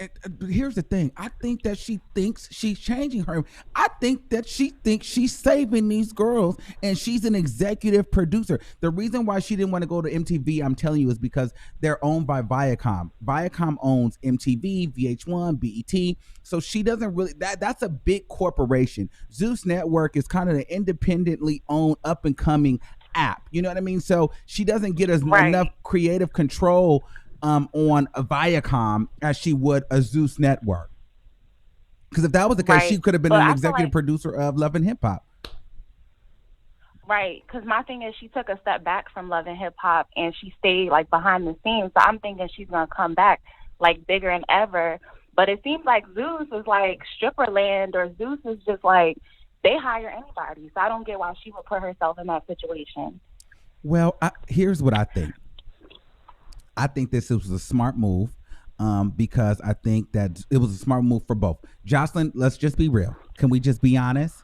here's the thing. I think that she thinks she's changing her. I think that she thinks she's saving these girls, and she's an executive producer. The reason why she didn't want to go to MTV, I'm telling you, is because they're owned by Viacom. Viacom owns MTV, VH1, BET. So she doesn't really, that's a big corporation. Zeus Network is kind of an independently owned, up and coming app. You know what I mean? So she doesn't get enough creative control on a Viacom as she would a Zeus Network. Because if that was the case, she could have been an executive producer of Love and Hip Hop. Right, because my thing is she took a step back from Love and Hip Hop and she stayed like behind the scenes. So I'm thinking she's gonna come back like bigger than ever. But it seems like Zeus is like stripper land, or Zeus is just like they hire anybody. So I don't get why she would put herself in that situation. Well, here's what I think. I think this was a smart move because I think that it was a smart move for both. Jocelyn, let's just be real. Can we just be honest?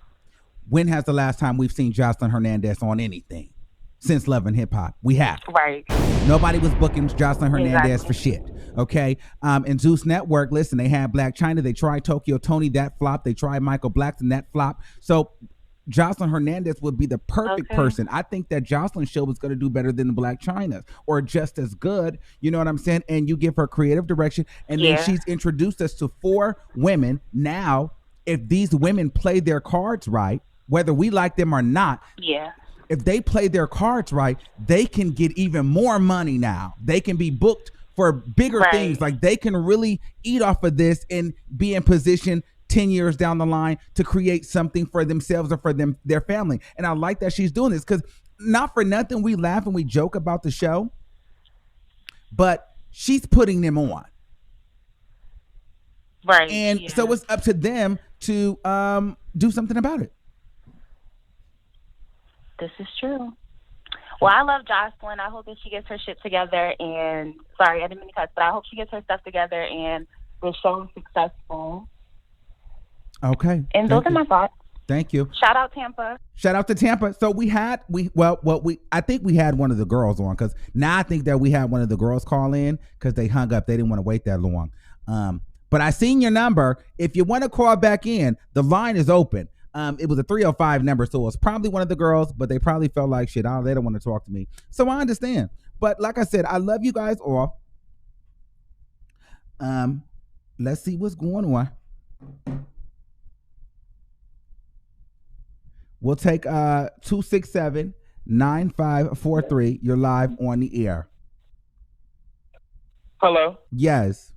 When has the last time we've seen Jocelyn Hernandez on anything since Love and Hip Hop? We have. Right. Nobody was booking Jocelyn Hernandez for shit. Okay. And Zeus Network, listen, they had Black China. They tried Tokyo Tony. That flopped. They tried Michael Blackson. That flopped. So Jocelyn Hernandez would be the perfect person. I think that Jocelyn's show was going to do better than the Black China's, or just as good. You know what I'm saying? And you give her creative direction, and then she's introduced us to 4 women. Now, if these women play their cards right, whether we like them or not, if they play their cards right, they can get even more money now. They can be booked for bigger things. Like, they can really eat off of this and be in position 10 years down the line to create something for themselves or for their family. And I like that she's doing this, because not for nothing we laugh and we joke about the show, but she's putting them on. Right. And so it's up to them to do something about it. This is true. Well, I love Jocelyn. I hope that she gets her shit together, and sorry, I didn't mean to cut, but I hope she gets her stuff together and the show is successful. Okay. And those are my thoughts. Thank you. Shout out Tampa. Shout out to Tampa. So I think we had one of the girls on, because now I think that we had one of the girls call in because they hung up. They didn't want to wait that long. But I seen your number. If you want to call back in, the line is open. It was a 305 number, so it was probably one of the girls, but they probably felt like shit. They don't want to talk to me. So I understand. But like I said, I love you guys all. Let's see what's going on. We'll take 267-9543. You're live on the air. Hello. Yes.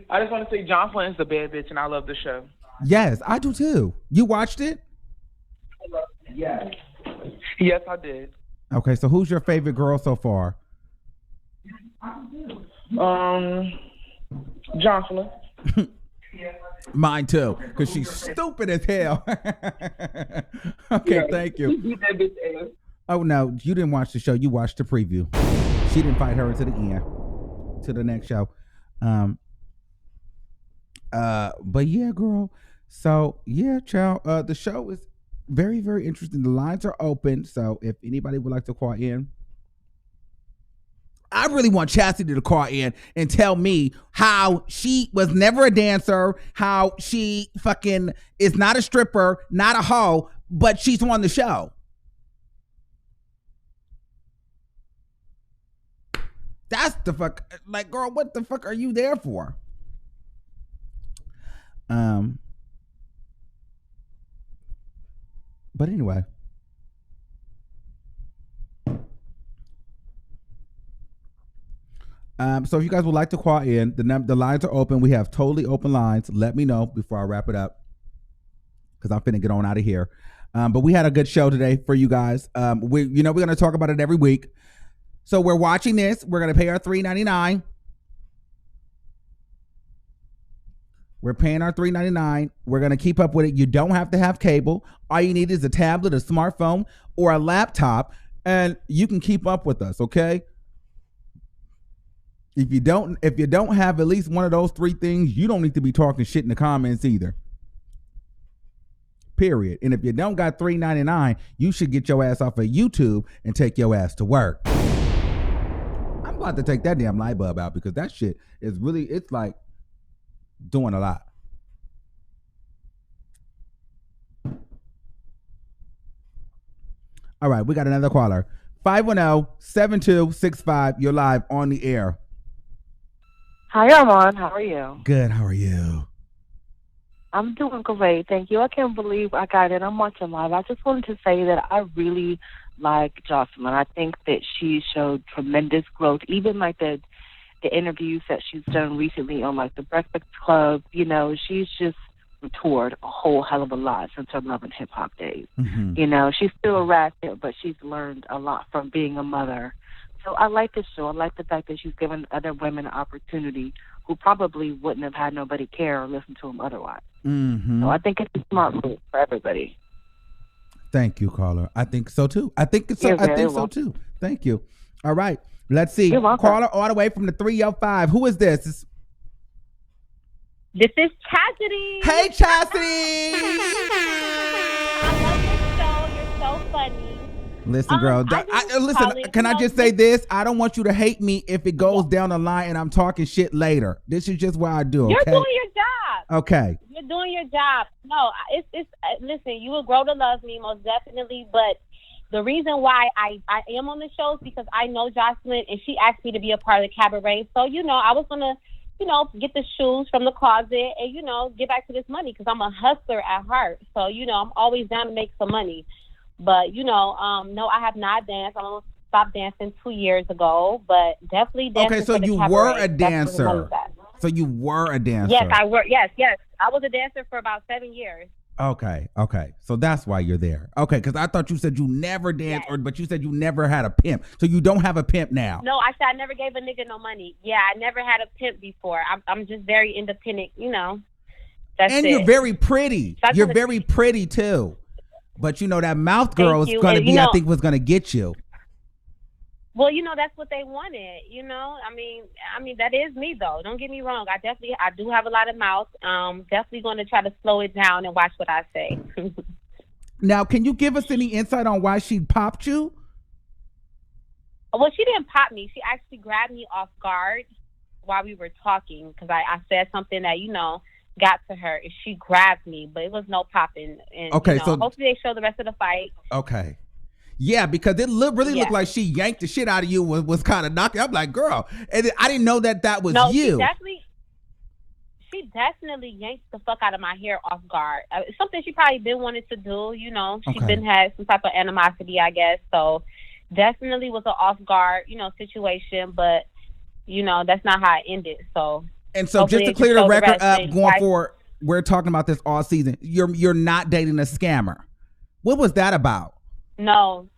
I just want to say Jocelyn is the bad bitch, and I love the show. Yes, I do too. You watched it? Yes. Yes, I did. Okay, so who's your favorite girl so far? Jocelyn. Mine too, because she's stupid as hell. Okay, thank you. Oh no, you didn't watch the show. You watched the preview. She didn't fight her until the end. to the next show. But yeah, girl. So yeah, child. The show is very, very interesting. The lines are open. So if anybody would like to call in, I really want Chastity to call in and tell me how she was never a dancer, how she fucking is not a stripper, not a hoe, but she's on the show. That's the fuck. Like, girl, what the fuck are you there for? But anyway. So if you guys would like to call in, the lines are open. We have totally open lines. Let me know before I wrap it up, because I'm finna get on out of here. But we had a good show today for you guys. We're gonna talk about it every week. So we're watching this. We're gonna pay our $3.99. We're paying our $3.99. We're gonna keep up with it. You don't have to have cable. All you need is a tablet, a smartphone, or a laptop, and you can keep up with us. Okay. If you don't have at least one of those three things, you don't need to be talking shit in the comments either. Period. And if you don't got $3.99, you should get your ass off of YouTube and take your ass to work. I'm about to take that damn light bulb out, because that shit is really, it's like doing a lot. All right, we got another caller. 510-7265. You're live on the air. Hi, Armon. How are you? Good. How are you? I'm doing great. Thank you. I can't believe I got it. I'm watching live. I just wanted to say that I really like Jocelyn. I think that she showed tremendous growth, even like the interviews that she's done recently on like the Breakfast Club. You know, she's just matured a whole hell of a lot since her Love and Hip Hop days. Mm-hmm. You know, she's still a ratchet, but she's learned a lot from being a mother. So I like this show. I like the fact that she's given other women an opportunity who probably wouldn't have had nobody care or listen to them otherwise. Mm-hmm. So I think it's a smart move for everybody. Thank you, caller. I think so too. I think so too. Thank you. All right. Let's see. Caller all the way from the 305. Who is this? This is Chastity. Hey, Chastity. I love this show. You're so funny. Listen, girl. Can I just say this? I don't want you to hate me if it goes down the line and I'm talking shit later. This is just what I do. Okay? You're doing your job. Okay. You're doing your job. No, it's listen, you will grow to love me most definitely, but the reason why I am on the show is because I know Jocelyn and she asked me to be a part of the cabaret. So, I was going to, get the shoes from the closet and, get back to this money because I'm a hustler at heart. So, I'm always down to make some money. But, no, I have not danced. I almost stopped dancing 2 years ago, but definitely dancing. Okay, so you were a dancer. So you were a dancer. Yes, I were. Yes. I was a dancer for about 7 years. Okay. So that's why you're there. Okay, because I thought you said you never danced, but you said you never had a pimp. So you don't have a pimp now. No, I said I never gave a nigga no money. Yeah, I never had a pimp before. I'm just very independent, That's and it. You're very pretty. You're very pretty too. But that mouth girl is going to be, I think, was going to get you. Well, that's what they wanted, I mean, that is me though. Don't get me wrong. I do have a lot of mouth. Definitely going to try to slow it down and watch what I say. Now, can you give us any insight on why she popped you? Well, she didn't pop me. She actually grabbed me off guard while we were talking because I said something that, got to her and she grabbed me, but it was no popping. And, okay, so hopefully they show the rest of the fight. Okay. Yeah, because it really looked like she yanked the shit out of you, was kind of knocking. I'm like, girl, and I didn't know that was you. She definitely yanked the fuck out of my hair off guard. It's something she probably been wanting to do, She's been had some type of animosity, I guess. So definitely was an off guard, situation, but that's not how it ended. So and so just to clear the record up going forward, we're talking about this all season. You're not dating a scammer. What was that about? No.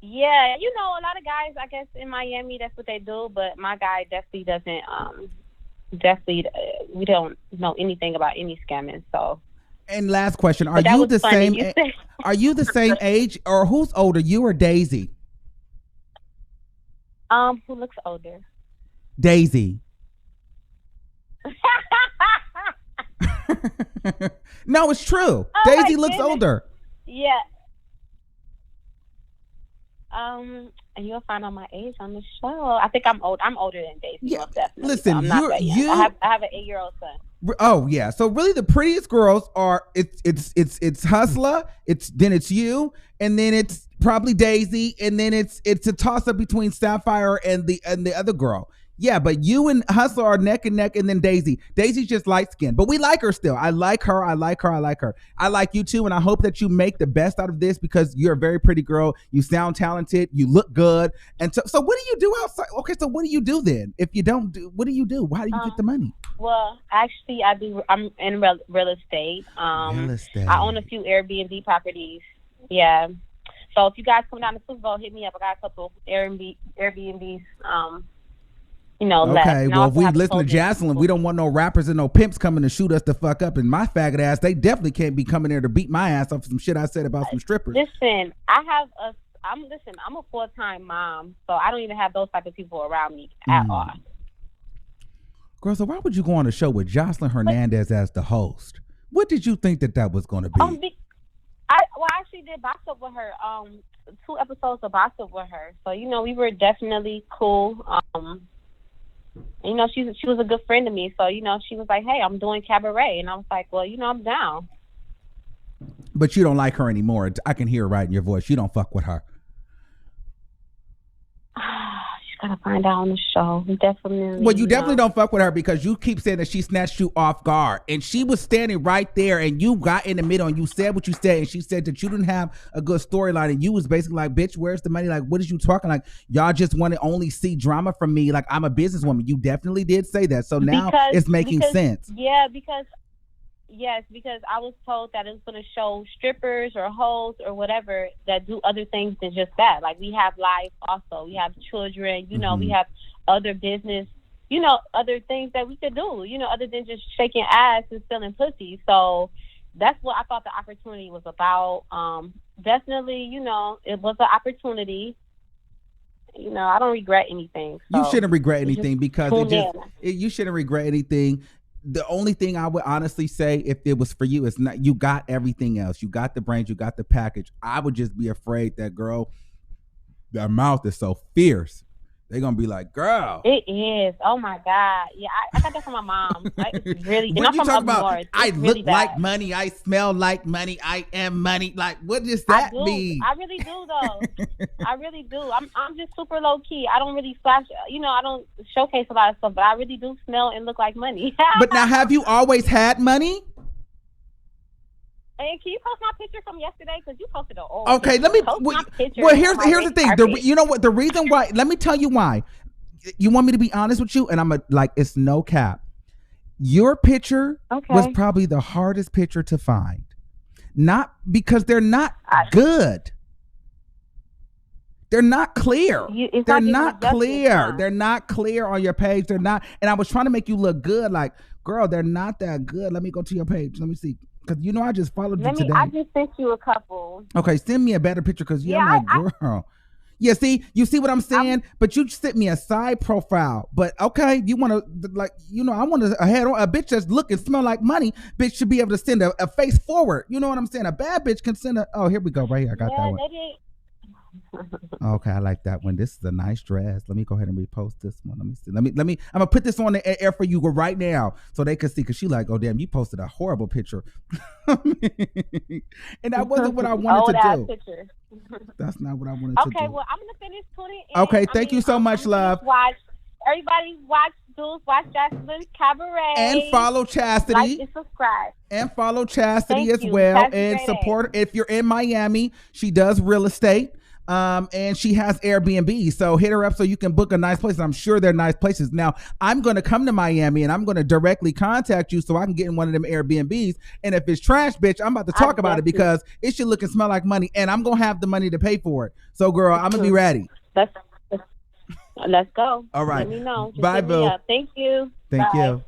Yeah, a lot of guys, I guess, in Miami, that's what they do. But my guy definitely doesn't, we don't know anything about any scamming. So. And last question, are you the same? Are you the same age, or who's older, you or Daisy? Who looks older? Daisy. No, it's true. Oh, Daisy looks older. Yeah. And you'll find out my age on the show. I think I'm old. I'm older than Daisy. Yeah. Definitely. Listen, so I'm not that young. you. I have an 8-year-old son. Oh yeah. So really, the prettiest girls are it's Hustler. Then it's you, and then it's probably Daisy, and then it's a toss up between Sapphire and the other girl. Yeah, but you and Hustler are neck and neck, and then Daisy. Daisy's just light skinned, but we like her still. I like her. I like you too, and I hope that you make the best out of this because you're a very pretty girl. You sound talented. You look good. And so what do you do outside? Okay, so what do you do then? If you don't do, what do you do? How do you get the money? Well, actually, I'm in real estate. Real estate. I own a few Airbnb properties. Yeah. So if you guys come down to Super Bowl, hit me up. I got a couple Airbnbs. Okay, well, if we listen to Jocelyn, we don't want no rappers and no pimps coming to shoot us the fuck up. And my faggot ass, they definitely can't be coming there to beat my ass off some shit I said about some strippers. Listen, I'm a full-time mom, so I don't even have those type of people around me at all. Girl, so why would you go on a show with Jocelyn Hernandez as the host? What did you think that was going to be? I actually did box up with her. 2 episodes of box up with her, so we were definitely cool. She was a good friend to me, so she was like, "Hey, I'm doing cabaret," and I was like, "Well, I'm down." But you don't like her anymore. I can hear it right in your voice. You don't fuck with her. Gotta find out on the show. Definitely. Well, you definitely don't fuck with her because you keep saying that she snatched you off guard, and she was standing right there, and you got in the middle, and you said what you said, and she said that you didn't have a good storyline, and you was basically like, "Bitch, where's the money? Like, what is you talking? Like, y'all just want to only see drama from me. Like, I'm a businesswoman." You definitely did say that, so now it's making sense. Yeah, because I was told that it was going to show strippers or hoes or whatever that do other things than just that. Like, we have life also. We have children, we have other business, other things that we could do, other than just shaking ass and selling pussy. So that's what I thought the opportunity was about. Definitely, it was an opportunity. I don't regret anything. So you shouldn't regret anything because you shouldn't regret anything. The only thing I would honestly say, if it was for you, is not you got everything else. You got the brains, you got the package. I would just be afraid that, girl, their mouth is so fierce. They're gonna be like, "Girl." It is. Oh my God. Yeah, I got that from my mom. Like, it's really. What you talking about? North. I look really like money. I smell like money. I am money. Like, what does that mean? I really do, though. I really do. I'm just super low key. I don't really flash. I don't showcase a lot of stuff, but I really do smell and look like money. But now, have you always had money? And can you post my picture from yesterday? Because you posted an old. Okay, picture. let me. Well, here's the thing. You know what? The reason why. Let me tell you why. You want me to be honest with you, and I'm it's no cap. Your picture was probably the hardest picture to find, not because they're not good. They're not clear. They're not clear. They're not clear on your page. They're not. And I was trying to make you look good. Like, girl, they're not that good. Let me go to your page. Let me see. Because I just followed you today. I just sent you a couple. Okay, send me a better picture because I'm like, girl. Yeah, you see what I'm saying? But you sent me a side profile. But okay, you want to, I want to head on. A bitch that's look and smell like money, bitch should be able to send a face forward. You know what I'm saying? A bad bitch can send oh, here we go, right here. I got that one. Okay, I like that one. This is a nice dress. Let me go ahead and repost this one. Let me see. Let me. I'm gonna put this on the air for you right now so they can see. Cause she like, oh damn, you posted a horrible picture, and that wasn't what I wanted to do. Picture. That's not what I wanted to do. Okay, well I'm gonna finish putting. Okay, thank you so much, love. Everybody watch Jocelyn's Cabaret and follow Chastity. Like and subscribe. And follow Chastity as well. And support her. If you're in Miami, she does real estate. And she has Airbnb, so hit her up so you can book a nice place. And I'm sure they're nice places. Now, I'm going to come to Miami and I'm going to directly contact you so I can get in one of them Airbnbs. And if it's trash, bitch, I'm about to talk about it because it should look and smell like money. And I'm going to have the money to pay for it. So, girl, I'm going to be ready. Let's go. All right. Let me know. Just bye, boo. Thank you. Thank you.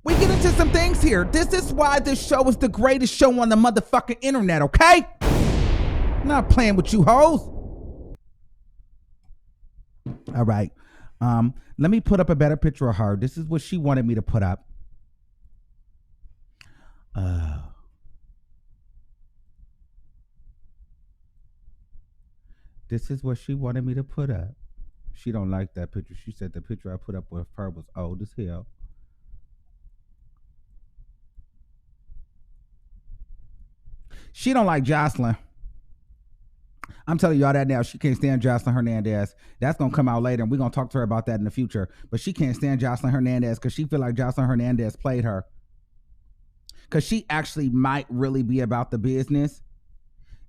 We get into some things here. This is why this show is the greatest show on the motherfucking internet, okay? I'm not playing with you hoes. All right. Let me put up a better picture of her. This is what she wanted me to put up. This is what she wanted me to put up. She don't like that picture. She said the picture I put up with her was old as hell. She don't like Jocelyn. I'm telling y'all that now. She can't stand Jocelyn Hernandez. That's going to come out later, and we're going to talk to her about that in the future. But she can't stand Jocelyn Hernandez because she feel like Jocelyn Hernandez played her. Because she actually might really be about the business.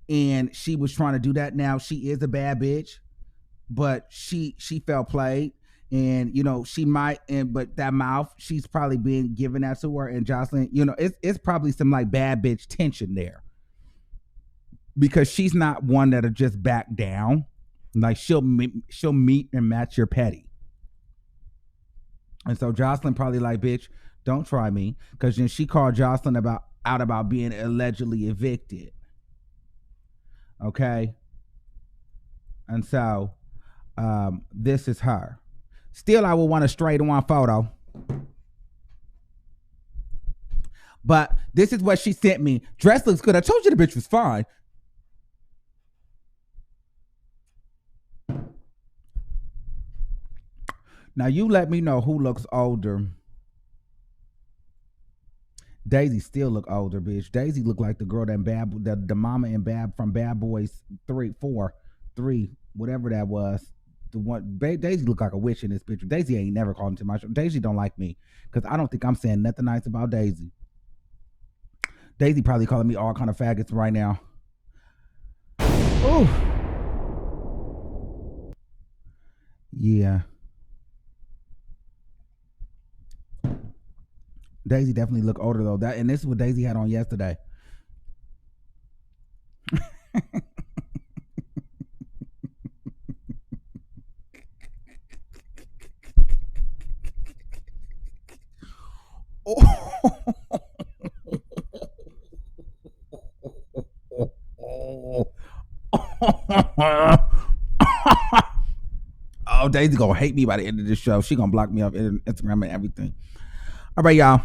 And she was trying to do that. Now, she is a bad bitch, but she felt played. And, you know, she might, but that mouth, she's probably being given that to her. And Jocelyn, you know, it's probably some like bad bitch tension there. Because she's not one that'll just back down. Like she'll meet and match your petty. And so Jocelyn probably like, bitch, don't try me. Because then she called Jocelyn about being allegedly evicted. Okay. And so this is her. Still, I would want a straight on photo. But this is what she sent me. Dress looks good. I told you the bitch was fine. Now you let me know who looks older. Daisy still look older, bitch. Daisy look like the girl that the mama in from Bad Boys 3, whatever that was. The one Daisy look like a witch in this picture. Daisy ain't never called into my show. Daisy don't like me because I don't think I'm saying nothing nice about Daisy. Daisy probably calling me all kind of faggots right now. Ooh. Yeah. Daisy definitely look older though. And this is what Daisy had on yesterday. Oh, Daisy gonna hate me by the end of this show. She gonna block me off Instagram and everything. All right, y'all.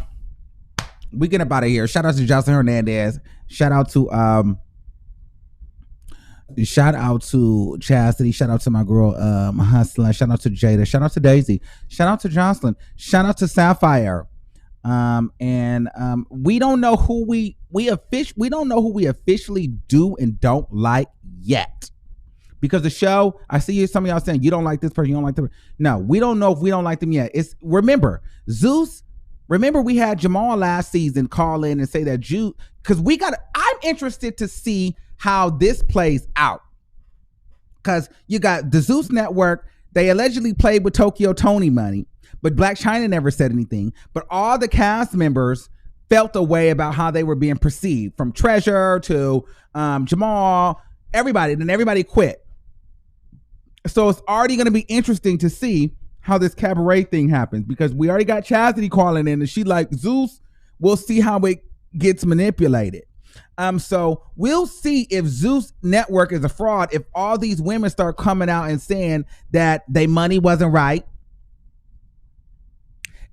We get up out of here. Shout out to Jocelyn Hernandez. Shout out to Chastity. Shout out to my girl Hustler. Shout out to Jada. Shout out to Daisy. Shout out to Jocelyn. Shout out to Sapphire. We don't know who we don't know who we officially do and don't like yet. Because the show, I see some of y'all saying you don't like this person, you don't like them. No, we don't know if we don't like them yet. Remember we had Jamal last season call in and say that because I'm interested to see how this plays out. Because you got the Zeus Network, they allegedly played with Tokyo Tony money, but Black China never said anything. But all the cast members felt a way about how they were being perceived, from Treasure to Jamal, everybody. Then everybody quit. So it's already going to be interesting to see how this cabaret thing happens, because we already got Chastity calling in and she like, Zeus, we'll see how it gets manipulated. So we'll see if Zeus Network is a fraud, if all these women start coming out and saying that their money wasn't right.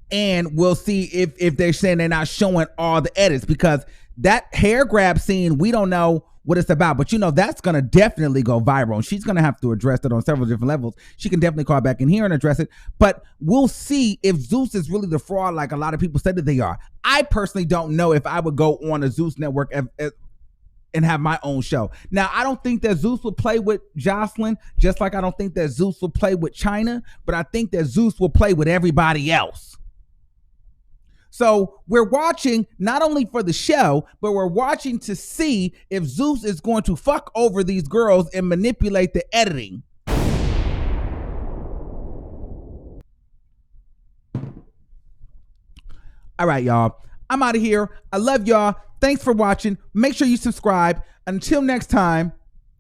And we'll see if they're saying they're not showing all the edits, because that hair grab scene, we don't know what it's about, but you know that's gonna definitely go viral, and she's gonna have to address it on several different levels. She can definitely call back in here and address it, but we'll see if Zeus is really the fraud like a lot of people said that they are. I personally don't know if I would go on a Zeus Network and have my own show. Now, I don't think that Zeus would play with Jocelyn, just like I don't think that Zeus will play with China, but I think that Zeus will play with everybody else. So we're watching not only for the show, but we're watching to see if Zeus is going to fuck over these girls and manipulate the editing. All right, y'all. I'm out of here. I love y'all. Thanks for watching. Make sure you subscribe. Until next time,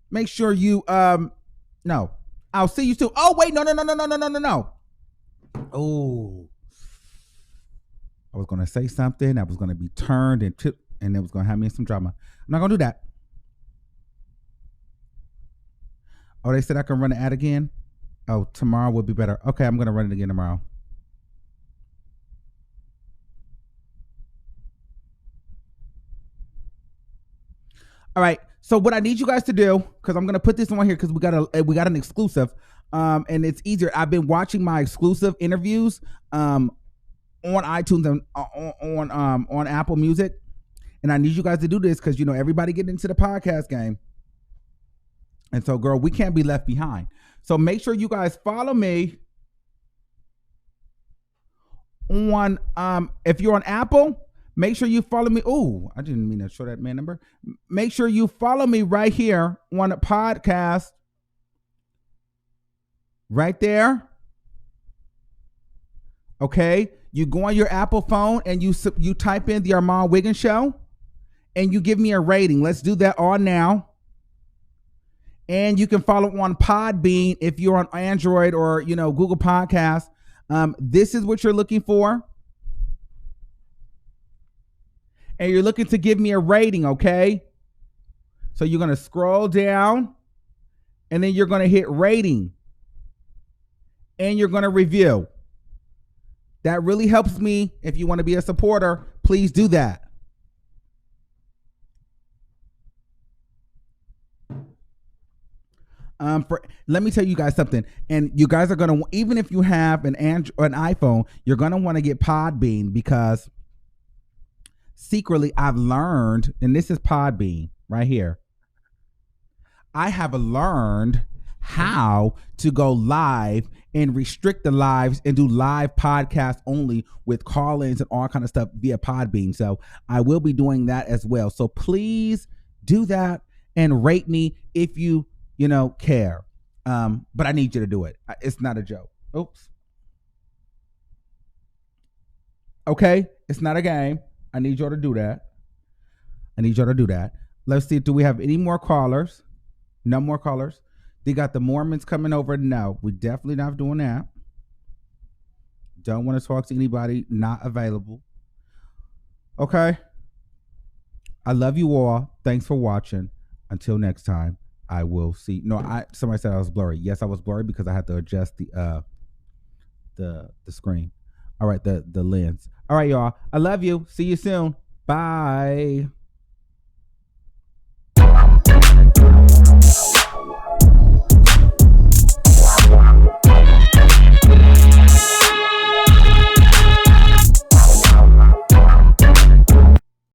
make sure you, no. I'll see you soon. Oh, wait, no. Oh. I was going to say something that was going to be turned and tipped, and it was going to have me in some drama. I'm not going to do that. Oh, they said I can run an ad again? Oh, tomorrow would be better. Okay, I'm gonna run it again tomorrow. All right. So what I need you guys to do, because I'm gonna put this on here because we got an exclusive, and it's easier. I've been watching my exclusive interviews on iTunes and on Apple Music, and I need you guys to do this because everybody getting into the podcast game, and so girl, we can't be left behind. So make sure you guys follow me on if you're on Apple. Make sure you follow me. Oh, I didn't mean to show that man number. Make sure you follow me right here on a podcast. Right there. Okay. You go on your Apple phone and you type in the Armon Wiggins Show and you give me a rating. Let's do that all now. And you can follow on Podbean if you're on Android or, Google Podcasts. This is what you're looking for. And you're looking to give me a rating, okay? So you're going to scroll down and then you're going to hit rating and you're going to review. That really helps me. If you want to be a supporter, please do that. Let me tell you guys something, and you guys are going to, even if you have an iPhone, you're going to want to get Podbean because secretly, I've learned, and this is Podbean right here. I have learned how to go live and restrict the lives and do live podcasts only with call-ins and all kind of stuff via Podbean. So I will be doing that as well. So please do that and rate me if you care. But I need you to do it. It's not a joke. Oops. Okay, it's not a game. I need y'all to do that. Let's see. Do we have any more callers? No more callers. They got the Mormons coming over. No, we definitely not doing that. Don't want to talk to anybody not available. Okay. I love you all. Thanks for watching. Until next time, I will see. No, somebody said I was blurry. Yes, I was blurry because I had to adjust the screen. All right, the lens. All right, y'all. I love you. See you soon. Bye.